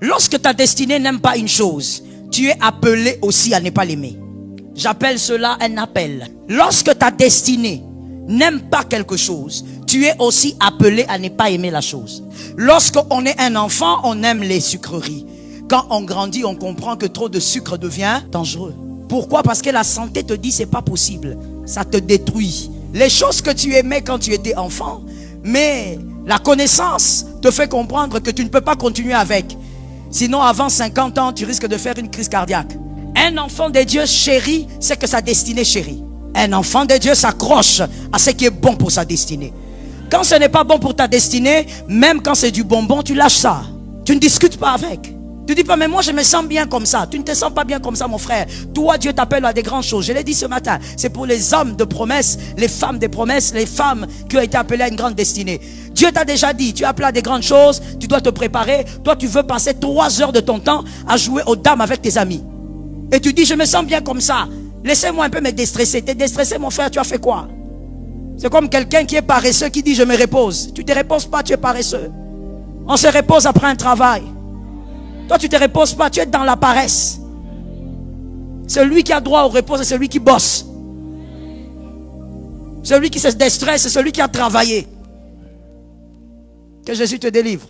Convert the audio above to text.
Lorsque ta destinée n'aime pas une chose, tu es appelé aussi à ne pas l'aimer. J'appelle cela un appel. Lorsque ta destinée n'aime pas quelque chose, tu es aussi appelé à ne pas aimer la chose. Lorsqu'on est un enfant, on aime les sucreries. Quand on grandit, on comprend que trop de sucre devient dangereux. Pourquoi? Parce que la santé te dit c'est pas possible. Ça te détruit. Les choses que tu aimais quand tu étais enfant, mais la connaissance te fait comprendre que tu ne peux pas continuer avec. Sinon, avant 50 ans, tu risques de faire une crise cardiaque. Un enfant de Dieu chéri, c'est que sa destinée chérie. Un enfant de Dieu s'accroche à ce qui est bon pour sa destinée. Quand ce n'est pas bon pour ta destinée, même quand c'est du bonbon, tu lâches ça. Tu ne discutes pas avec. Tu dis pas, mais moi je me sens bien comme ça. Tu ne te sens pas bien comme ça, mon frère. Toi, Dieu t'appelle à des grandes choses. Je l'ai dit ce matin. C'est pour les hommes de promesses, les femmes des promesses, les femmes qui ont été appelées à une grande destinée. Dieu t'a déjà dit, tu es appelé à des grandes choses, tu dois te préparer. Toi, tu veux passer 3 heures de ton temps à jouer aux dames avec tes amis. Et tu dis, je me sens bien comme ça. Laissez-moi un peu me déstresser. T'es déstressé, mon frère, tu as fait quoi? C'est comme quelqu'un qui est paresseux qui dit, je me repose. Tu ne te reposes pas, tu es paresseux. On se repose après un travail. Toi, tu ne te reposes pas, tu es dans la paresse. Celui qui a droit au repos, c'est celui qui bosse. Celui qui se déstresse, c'est celui qui a travaillé. Que Jésus te délivre.